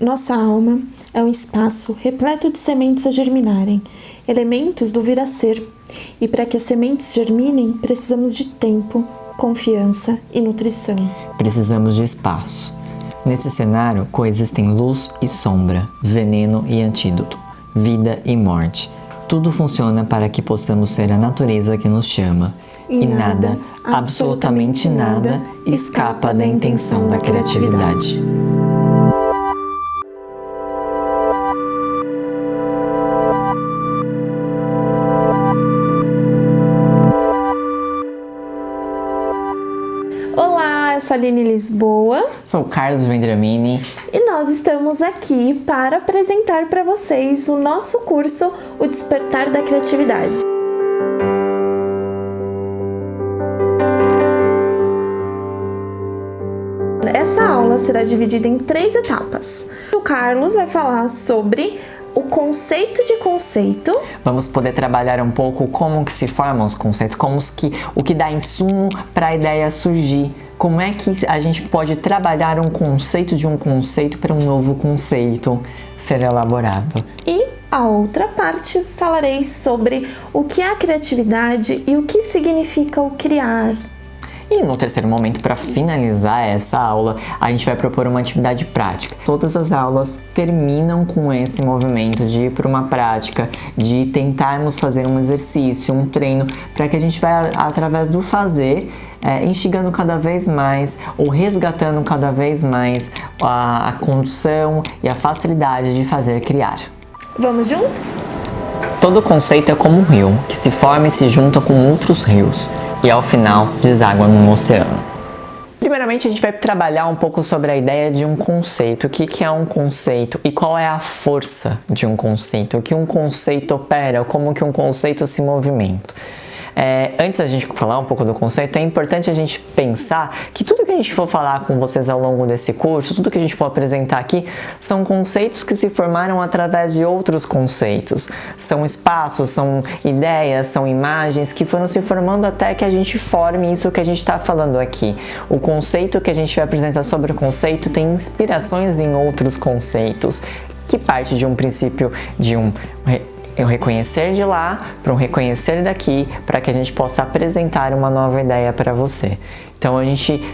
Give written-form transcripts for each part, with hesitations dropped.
Nossa alma é um espaço repleto de sementes a germinarem, elementos do vir a ser. E para que as sementes germinem, precisamos de tempo, confiança e nutrição. Precisamos de espaço. Nesse cenário, coexistem luz e sombra, veneno e antídoto, vida e morte. Tudo funciona para que possamos ser a natureza que nos chama. E nada, absolutamente nada, escapa da intenção da criatividade. Olá, eu sou a Aline Lisboa. Sou o Carlos Vendramini. E nós estamos aqui para apresentar para vocês o nosso curso O Despertar da Criatividade. Essa aula será dividida em 3 etapas. O Carlos vai falar sobre o conceito de conceito. Vamos poder trabalhar um pouco como que se formam os conceitos, o que dá insumo para a ideia surgir. Como é que a gente pode trabalhar um conceito de um conceito para um novo conceito ser elaborado. E a outra parte falarei sobre o que é a criatividade e o que significa o criar. E no terceiro momento, para finalizar essa aula, a gente vai propor uma atividade prática. Todas as aulas terminam com esse movimento de ir para uma prática, de tentarmos fazer um exercício, um treino, para que a gente vai, através do fazer, instigando cada vez mais ou resgatando cada vez mais a condução e a facilidade de fazer criar. Vamos juntos? Todo conceito é como um rio, que se forma e se junta com outros rios, e ao final deságua num oceano. Primeiramente, a gente vai trabalhar um pouco sobre a ideia de um conceito. O que é um conceito e qual é a força de um conceito? O que um conceito opera, como que um conceito se movimenta. Antes da gente falar um pouco do conceito, é importante a gente pensar que tudo que a gente for falar com vocês ao longo desse curso, tudo que a gente for apresentar aqui, são conceitos que se formaram através de outros conceitos. São espaços, são ideias, são imagens que foram se formando até que a gente forme isso que a gente está falando aqui. O conceito que a gente vai apresentar sobre o conceito tem inspirações em outros conceitos, que parte de um princípio de um reconhecer de lá para um reconhecer daqui, para que a gente possa apresentar uma nova ideia para você. Então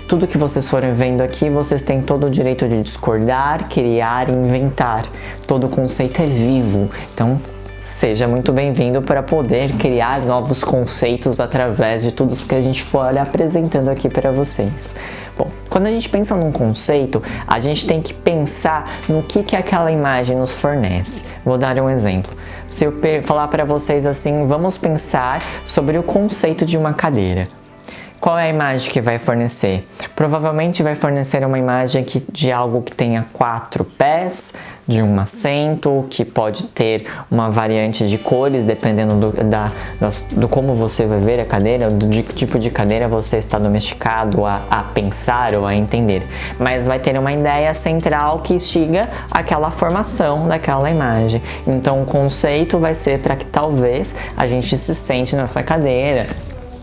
tudo que vocês forem vendo aqui, vocês têm todo o direito de discordar, criar, inventar. Todo conceito é vivo, então seja muito bem-vindo para poder criar novos conceitos através de tudo que a gente for apresentando aqui para vocês. Bom, quando a gente pensa num conceito, a gente tem que pensar no que aquela imagem nos fornece. Vou dar um exemplo. Se eu falar para vocês assim, vamos pensar sobre o conceito de uma cadeira. Qual é a imagem que vai fornecer? Provavelmente vai fornecer uma imagem de algo que tenha 4 pés, de um assento, que pode ter uma variante de cores, dependendo do como você vai ver a cadeira, do tipo de cadeira você está domesticado a pensar ou a entender. Mas vai ter uma ideia central que instiga aquela formação daquela imagem. Então o conceito vai ser para que talvez a gente se sente nessa cadeira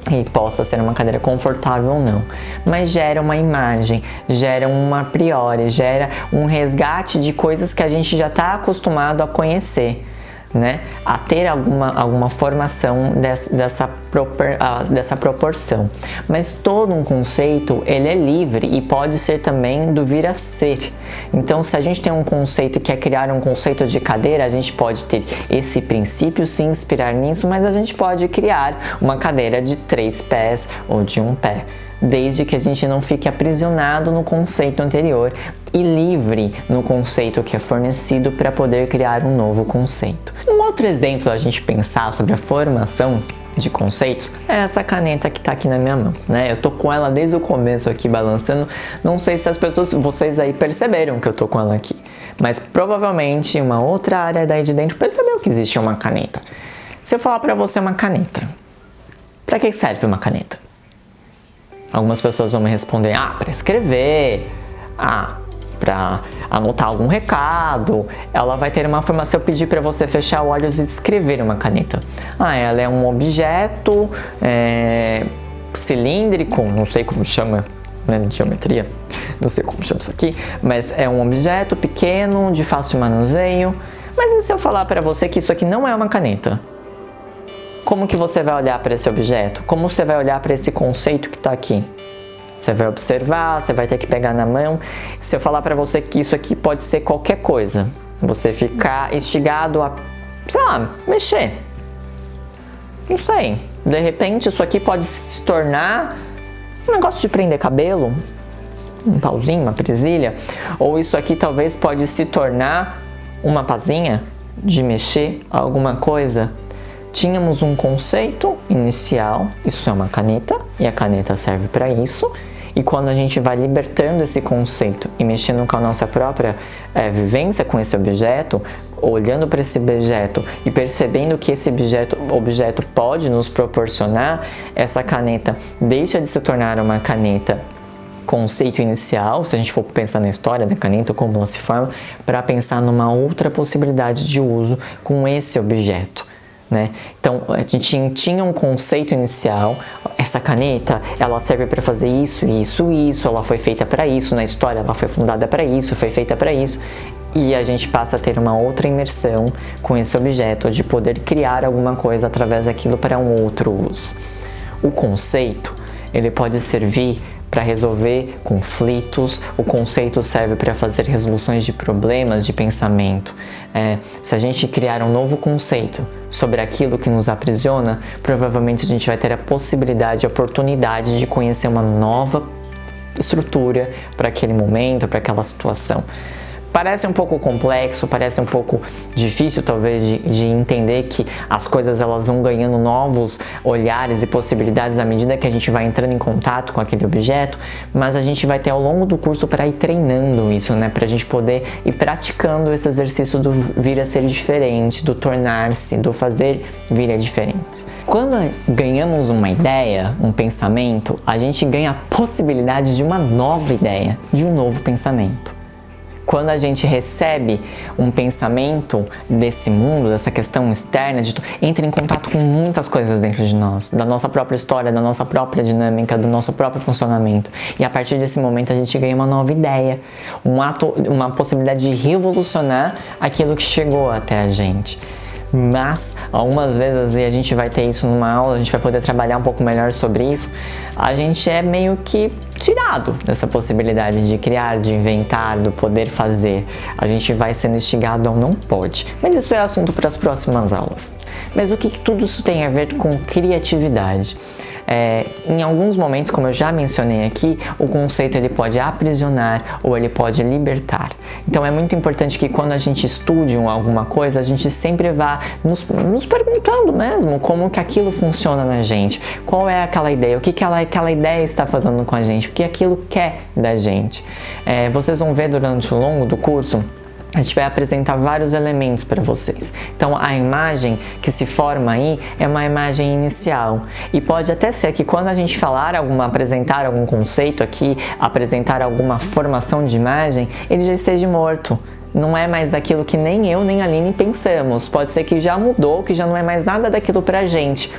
e possa ser uma cadeira confortável ou não, mas gera uma imagem, gera uma priori, gera um resgate de coisas que a gente já está acostumado a conhecer, né? A ter alguma formação dessa proporção. Mas todo um conceito, ele é livre e pode ser também do vir a ser. Então, se a gente tem um conceito que é criar um conceito de cadeira, a gente pode ter esse princípio, se inspirar nisso, mas a gente pode criar uma cadeira de 3 pés ou de 1 pé. Desde que a gente não fique aprisionado no conceito anterior e livre no conceito que é fornecido para poder criar um novo conceito. Um outro exemplo a gente pensar sobre a formação de conceitos é essa caneta que está aqui na minha mão, né? Eu tô com ela desde o começo aqui balançando. Não sei se vocês aí perceberam que eu tô com ela aqui, mas provavelmente uma outra área daí de dentro percebeu que existe uma caneta. Se eu falar para você uma caneta, para que serve uma caneta? Algumas pessoas vão me responder, para escrever, para anotar algum recado. Ela vai ter uma forma, se eu pedir para você fechar os olhos e descrever uma caneta. Ela é um objeto cilíndrico, não sei como chama né, de geometria, não sei como chama isso aqui, mas é um objeto pequeno, de fácil manuseio. Mas e se eu falar para você que isso aqui não é uma caneta? Como que você vai olhar para esse objeto? Como você vai olhar para esse conceito que está aqui? Você vai observar, você vai ter que pegar na mão. Se eu falar para você que isso aqui pode ser qualquer coisa, você ficar instigado a, sei lá, mexer. Não sei. De repente isso aqui pode se tornar um negócio de prender cabelo, um pauzinho, uma presilha. Ou isso aqui talvez pode se tornar uma pazinha de mexer alguma coisa. Tínhamos um conceito inicial, isso é uma caneta, e a caneta serve para isso. E quando a gente vai libertando esse conceito e mexendo com a nossa própria vivência com esse objeto, olhando para esse objeto e percebendo que esse objeto pode nos proporcionar, essa caneta deixa de se tornar uma caneta conceito inicial, se a gente for pensar na história da caneta, como ela se forma, para pensar numa outra possibilidade de uso com esse objeto. Né? Então a gente tinha um conceito inicial, essa caneta ela serve para fazer isso, isso, isso, ela foi feita para isso, na história ela foi fundada para isso, foi feita para isso, e a gente passa a ter uma outra imersão com esse objeto, de poder criar alguma coisa através daquilo para um outro uso. O conceito, ele pode servir para resolver conflitos, o conceito serve para fazer resoluções de problemas de pensamento. Se a gente criar um novo conceito sobre aquilo que nos aprisiona, provavelmente a gente vai ter a possibilidade, a oportunidade de conhecer uma nova estrutura para aquele momento, para aquela situação. Parece um pouco complexo, parece um pouco difícil talvez de entender que as coisas elas vão ganhando novos olhares e possibilidades à medida que a gente vai entrando em contato com aquele objeto, mas a gente vai ter ao longo do curso para ir treinando isso, né? Para a gente poder ir praticando esse exercício do vir a ser diferente, do tornar-se, do fazer vir a diferença. Quando ganhamos uma ideia, um pensamento, a gente ganha a possibilidade de uma nova ideia, de um novo pensamento. Quando a gente recebe um pensamento desse mundo, dessa questão externa, entra em contato com muitas coisas dentro de nós, da nossa própria história, da nossa própria dinâmica, do nosso próprio funcionamento. E a partir desse momento a gente ganha uma nova ideia, uma possibilidade de revolucionar aquilo que chegou até a gente. Mas, algumas vezes, e a gente vai ter isso numa aula, a gente vai poder trabalhar um pouco melhor sobre isso, a gente é meio que tirado dessa possibilidade de criar, de inventar, do poder fazer. A gente vai sendo instigado ao não pode. Mas isso é assunto para as próximas aulas. Mas o que tudo isso tem a ver com criatividade? Em alguns momentos, como eu já mencionei aqui, o conceito ele pode aprisionar ou ele pode libertar. Então é muito importante que quando a gente estude alguma coisa, a gente sempre vá nos perguntando mesmo como que aquilo funciona na gente, qual é aquela ideia, o que aquela ideia está falando com a gente, o que aquilo quer da gente. Vocês vão ver durante o longo do curso, a gente vai apresentar vários elementos para vocês. Então a imagem que se forma aí é uma imagem inicial. E pode até ser que quando a gente apresentar algum conceito aqui, apresentar alguma formação de imagem, ele já esteja morto. Não é mais aquilo que nem eu nem a Aline pensamos. Pode ser que já mudou, que já não é mais nada daquilo pra gente.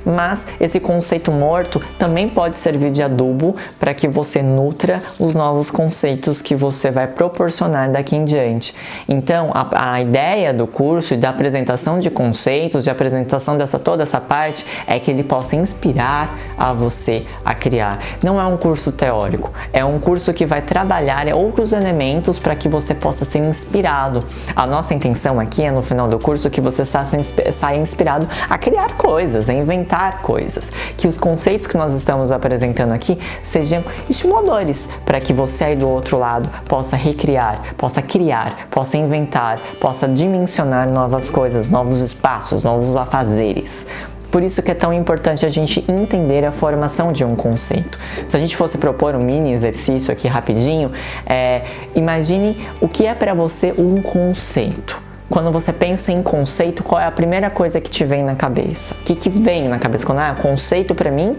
Mas esse conceito morto também pode servir de adubo para que você nutra os novos conceitos que você vai proporcionar daqui em diante. Então, a ideia do curso e da apresentação de conceitos, de apresentação toda essa parte, é que ele possa inspirar a você a criar. Não é um curso teórico, é um curso que vai trabalhar outros elementos para que você possa ser inspirado. A nossa intenção aqui é no final do curso que você saia inspirado a criar coisas, a inventar coisas, que os conceitos que nós estamos apresentando aqui sejam estimuladores para que você aí do outro lado possa recriar, possa criar, possa inventar, possa dimensionar novas coisas, novos espaços, novos afazeres. Por isso que é tão importante a gente entender a formação de um conceito. Se a gente fosse propor um mini exercício aqui rapidinho, imagine o que é para você um conceito. Quando você pensa em conceito, qual é a primeira coisa que te vem na cabeça? O que vem na cabeça? Quando conceito para mim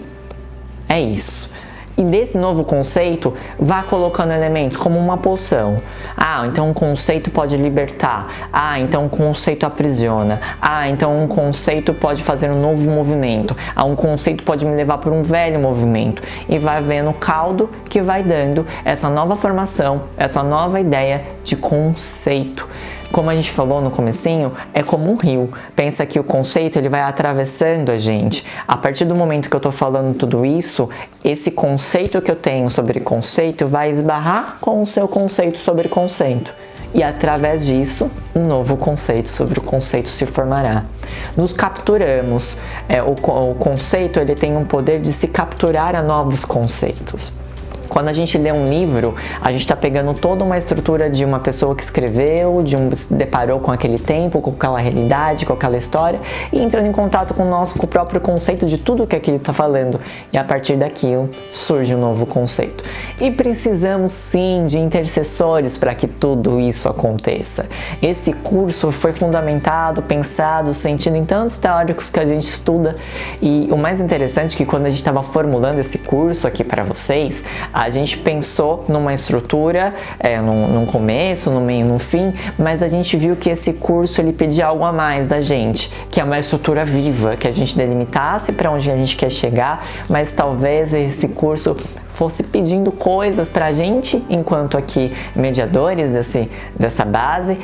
é isso. E desse novo conceito, vá colocando elementos como uma poção. Ah, então um conceito pode libertar. Ah, então um conceito aprisiona. Ah, então um conceito pode fazer um novo movimento. Ah, um conceito pode me levar para um velho movimento. E vai vendo o caldo que vai dando essa nova formação, essa nova ideia de conceito. Como a gente falou no comecinho, é como um rio. Pensa que o conceito ele vai atravessando a gente. A partir do momento que eu estou falando tudo isso, esse conceito que eu tenho sobre conceito vai esbarrar com o seu conceito sobre conceito. E através disso, um novo conceito sobre o conceito se formará. Nos capturamos. O conceito ele tem um poder de se capturar a novos conceitos. Quando a gente lê um livro, a gente está pegando toda uma estrutura de uma pessoa que escreveu, se deparou com aquele tempo, com aquela realidade, com aquela história e entrando em contato com o próprio conceito de tudo que aquilo está falando. E a partir daquilo surge um novo conceito. E precisamos sim de intercessores para que tudo isso aconteça. Esse curso foi fundamentado, pensado, sentido em tantos teóricos que a gente estuda. E o mais interessante é que quando a gente estava formulando esse curso aqui para vocês, a gente pensou numa estrutura, num começo, no meio, no fim, mas a gente viu que esse curso ele pedia algo a mais da gente, que é uma estrutura viva, que a gente delimitasse para onde a gente quer chegar, mas talvez esse curso fosse pedindo coisas para a gente, enquanto aqui mediadores dessa base,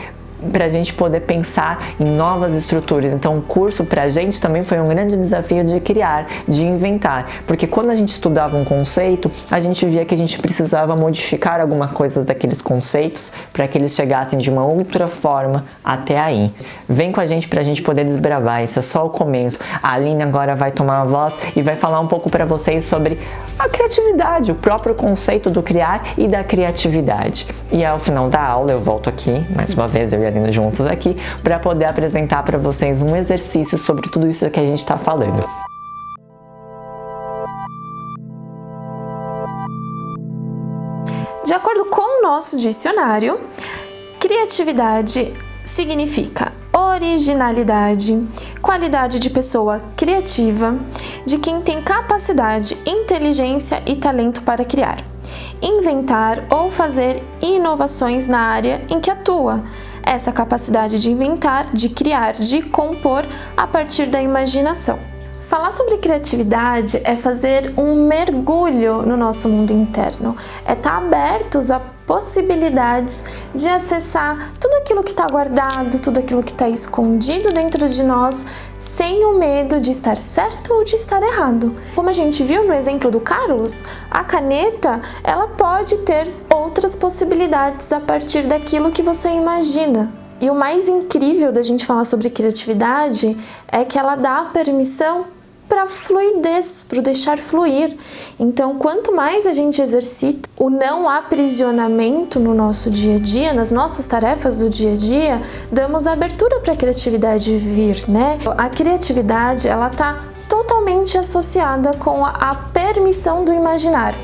para a gente poder pensar em novas estruturas. Então o curso para a gente também foi um grande desafio de criar, de inventar, porque quando a gente estudava um conceito, a gente via que a gente precisava modificar algumas coisas daqueles conceitos para que eles chegassem de uma outra forma até aí. Vem com a gente para a gente poder desbravar, isso é só o começo. A Aline agora vai tomar a voz e vai falar um pouco para vocês sobre a criatividade, o próprio conceito do criar e da criatividade. E ao final da aula eu volto aqui, mais uma vez eu e a juntos aqui para poder apresentar para vocês um exercício sobre tudo isso que a gente está falando. De acordo com o nosso dicionário, criatividade significa originalidade, qualidade de pessoa criativa, de quem tem capacidade, inteligência e talento para criar, inventar ou fazer inovações na área em que atua. Essa capacidade de inventar, de criar, de compor a partir da imaginação. Falar sobre criatividade é fazer um mergulho no nosso mundo interno, é estar abertos a possibilidades de acessar tudo aquilo que está guardado, tudo aquilo que está escondido dentro de nós, sem o medo de estar certo ou de estar errado. Como a gente viu no exemplo do Carlos, a caneta ela pode ter outras possibilidades a partir daquilo que você imagina. E o mais incrível da gente falar sobre criatividade é que ela dá permissão para fluidez, para o deixar fluir. Então, quanto mais a gente exercita o não aprisionamento no nosso dia a dia, nas nossas tarefas do dia a dia, damos abertura para a criatividade vir, né? A criatividade, ela tá totalmente associada com a permissão do imaginar.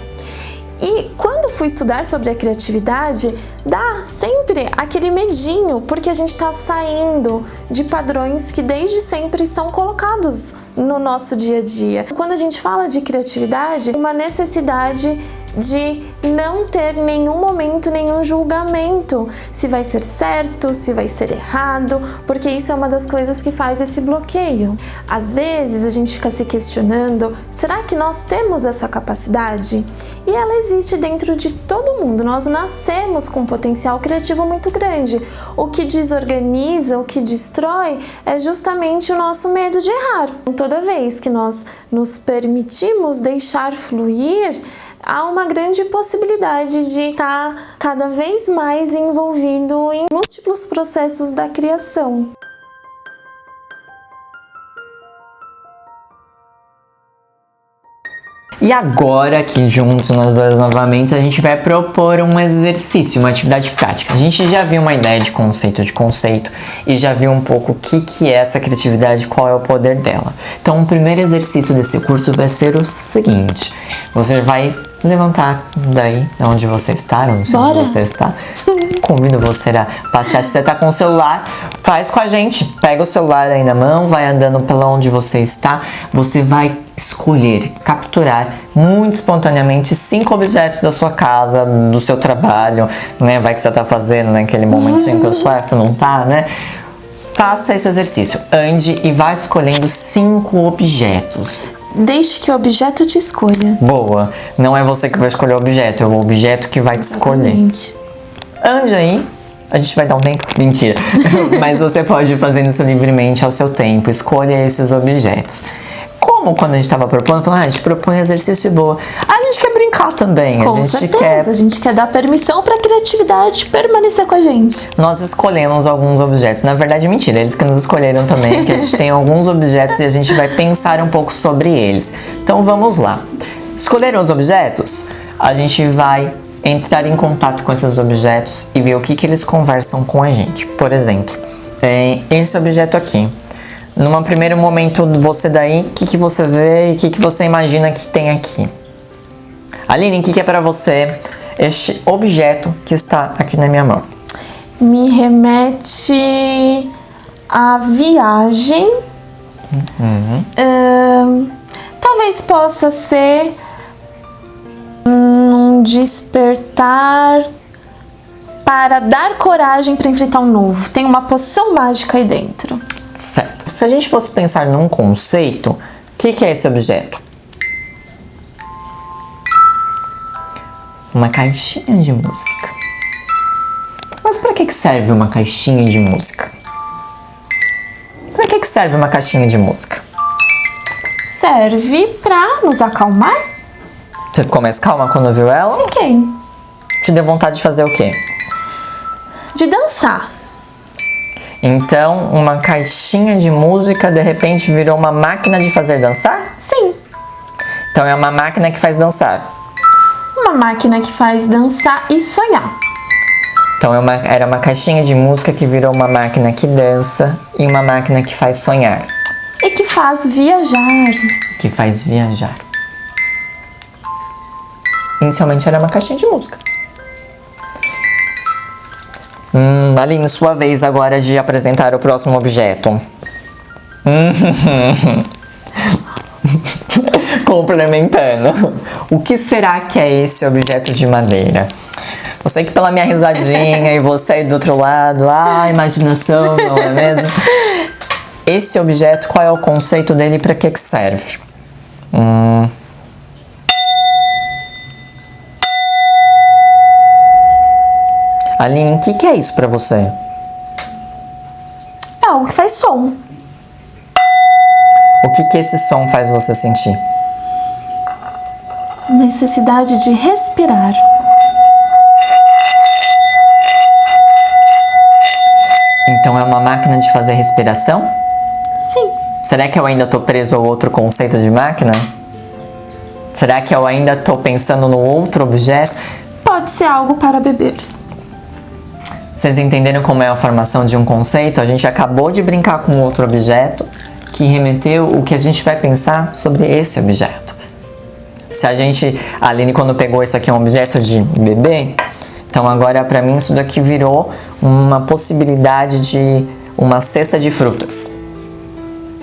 E quando fui estudar sobre a criatividade, dá sempre aquele medinho, porque a gente está saindo de padrões que desde sempre são colocados no nosso dia a dia. Quando a gente fala de criatividade, uma necessidade de não ter nenhum momento, nenhum julgamento, se vai ser certo, se vai ser errado, porque isso é uma das coisas que faz esse bloqueio. Às vezes a gente fica se questionando, será que nós temos essa capacidade? E ela existe dentro de todo mundo, nós nascemos com um potencial criativo muito grande. O que desorganiza, o que destrói é justamente o nosso medo de errar. Toda vez que nós nos permitimos deixar fluir, há uma grande possibilidade de estar cada vez mais envolvido em múltiplos processos da criação. E agora, aqui juntos nós dois novamente, a gente vai propor um exercício, uma atividade prática. A gente já viu uma ideia de conceito e já viu um pouco o que é essa criatividade, qual é o poder dela. Então, o primeiro exercício desse curso vai ser o seguinte: você vai levantar daí onde você está, não sei onde você está. Convido você a passar. Se você está com o celular, faz com a gente. Pega o celular aí na mão, vai andando pela onde você está. Você vai escolher, capturar muito espontaneamente 5 objetos da sua casa, do seu trabalho, né? Vai que você tá fazendo naquele momentinho que o chefe não tá, né? Faça esse exercício. Ande e vá escolhendo 5 objetos. Deixe que o objeto te escolha. Boa. Não é você que vai escolher o objeto, é o objeto que vai te escolher. Exatamente. Ande aí. A gente vai dar um tempo? Mentira. Mas você pode ir fazendo isso livremente ao seu tempo. Escolha esses objetos. Como quando a gente estava propondo, falando, a gente propõe exercício e boa. A gente quer brincar também. Com a gente certeza. A gente quer dar permissão para a criatividade permanecer com a gente. Nós escolhemos alguns objetos. Na verdade, mentira. Eles que nos escolheram também. Que a gente tem alguns objetos e a gente vai pensar um pouco sobre eles. Então, vamos lá. Escolheram os objetos? A gente vai entrar em contato com esses objetos e ver o que eles conversam com a gente. Por exemplo, esse objeto aqui. Num primeiro momento, você daí, o que você vê e o que você imagina que tem aqui? Aline, o que é para você este objeto que está aqui na minha mão? Me remete à viagem. Talvez possa ser um despertar para dar coragem para enfrentar um novo. Tem uma poção mágica aí dentro. Certo. Se a gente fosse pensar num conceito, o que é esse objeto? Uma caixinha de música. Mas para que serve uma caixinha de música? Para que serve uma caixinha de música? Serve para nos acalmar. Você ficou mais calma quando viu ela? Fiquei. Te deu vontade de fazer o quê? De dançar. Então, uma caixinha de música de repente virou uma máquina de fazer dançar? Sim. Então é uma máquina que faz dançar. Uma máquina que faz dançar e sonhar. Então era uma caixinha de música que virou uma máquina que dança e uma máquina que faz sonhar. E que faz viajar. Que faz viajar. Inicialmente era uma caixinha de música. Aline, sua vez agora de apresentar o próximo objeto. Complementando. O que será que é esse objeto de madeira? Eu sei que pela minha risadinha e você aí do outro lado, imaginação, não é mesmo? Esse objeto, qual é o conceito dele e para que serve? Aline, o que é isso para você? É algo que faz som. O que esse som faz você sentir? Necessidade de respirar. Então é uma máquina de fazer respiração? Sim. Será que eu ainda tô preso ao outro conceito de máquina? Será que eu ainda tô pensando no outro objeto? Pode ser algo para beber. Vocês entenderam como é a formação de um conceito? A gente acabou de brincar com outro objeto que remeteu o que a gente vai pensar sobre esse objeto. Se a Aline, quando pegou isso aqui, é um objeto de bebê, então agora para mim isso daqui virou uma possibilidade de uma cesta de frutas.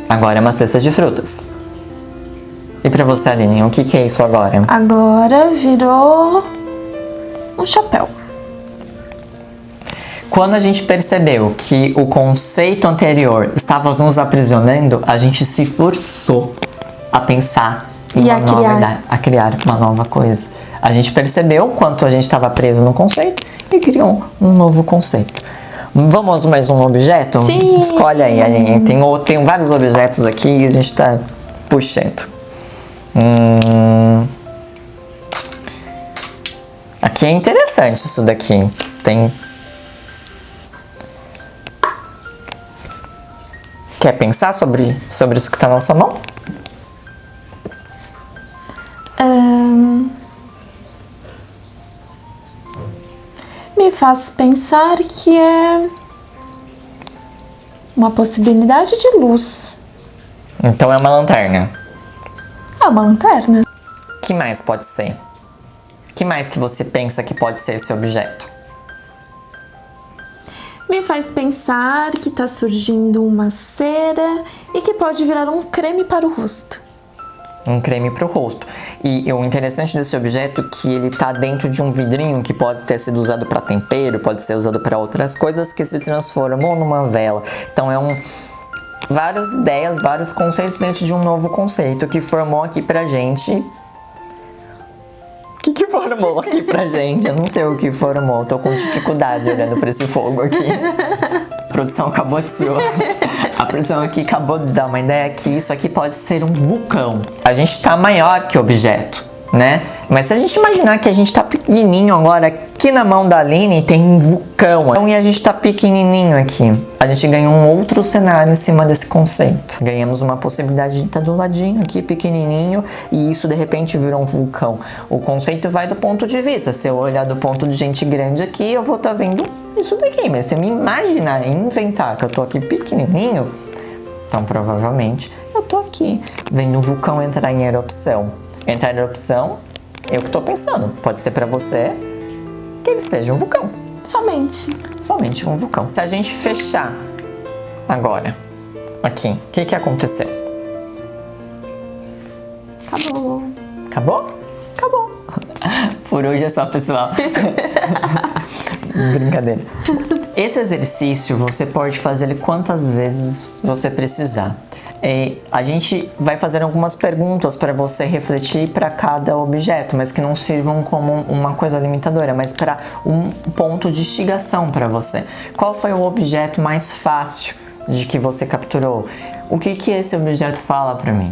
Agora é uma cesta de frutas. E para você, Aline, o que é isso agora? Agora virou um chapéu. Quando a gente percebeu que o conceito anterior estava nos aprisionando, a gente se forçou a pensar em uma nova verdade, a criar uma nova coisa. A gente percebeu o quanto a gente estava preso no conceito e criou um novo conceito. Vamos mais um objeto? Sim. Escolhe aí, Aline. Tem vários objetos aqui e a gente está puxando. Aqui é interessante isso daqui. Quer pensar sobre isso que está na sua mão? Me faz pensar que é uma possibilidade de luz. Então é uma lanterna. É uma lanterna. O que mais pode ser? O que mais que você pensa que pode ser esse objeto? Me faz pensar que está surgindo uma cera e que pode virar um creme para o rosto. um creme para o rosto. E o interessante desse objeto é que ele tá dentro de um vidrinho que pode ter sido usado para tempero, pode ser usado para outras coisas, que se transformou numa vela. Então várias ideias, vários conceitos dentro de um novo conceito que formou aqui pra gente. O que formou aqui pra gente? Eu não sei o que formou, tô com dificuldade olhando pra esse fogo aqui. A produção acabou de suar. A produção aqui acabou de dar uma ideia que isso aqui pode ser um vulcão. A gente tá maior que o objeto, né? Mas se a gente imaginar que a gente tá pequenininho agora, aqui na mão da Aline tem um vulcão. E a gente tá pequenininho aqui. A gente ganhou um outro cenário em cima desse conceito. Ganhamos uma possibilidade de estar do ladinho aqui, pequenininho, e isso de repente virou um vulcão. O conceito vai do ponto de vista. Se eu olhar do ponto de gente grande aqui, eu vou estar vendo isso daqui. Mas se eu me imaginar e inventar que eu tô aqui pequenininho, então provavelmente eu tô aqui vendo um vulcão entrar em erupção. Entrar em erupção, eu que tô pensando. Pode ser pra você que ele esteja um vulcão. Somente um vulcão. Se a gente fechar agora, aqui, o que aconteceu? Acabou. Acabou? Acabou. Por hoje é só, pessoal. Brincadeira. Esse exercício você pode fazer ele quantas vezes você precisar. A gente vai fazer algumas perguntas para você refletir para cada objeto, mas que não sirvam como uma coisa limitadora, mas para um ponto de instigação para você. Qual foi o objeto mais fácil de que você capturou? O que esse objeto fala para mim?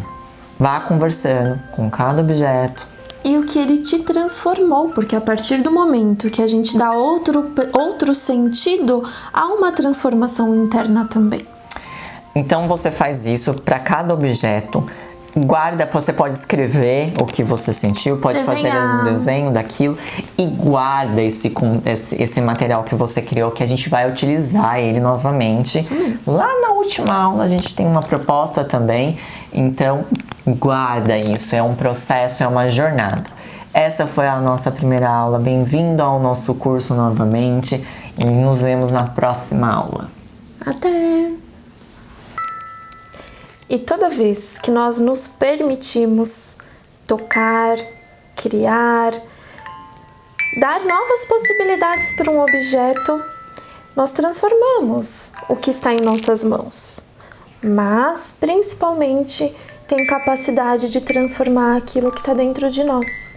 Vá conversando com cada objeto. E o que ele te transformou, porque a partir do momento que a gente dá outro sentido, há uma transformação interna também. Então você faz isso para cada objeto, guarda, você pode escrever o que você sentiu, pode fazer um desenho daquilo e guarda esse material que você criou, que a gente vai utilizar ele novamente. Isso mesmo. Lá na última aula a gente tem uma proposta também, então guarda isso, é um processo, é uma jornada. Essa foi a nossa primeira aula, bem-vindo ao nosso curso novamente e nos vemos na próxima aula. Até! E toda vez que nós nos permitimos tocar, criar, dar novas possibilidades para um objeto, nós transformamos o que está em nossas mãos. Mas, principalmente, tem capacidade de transformar aquilo que está dentro de nós.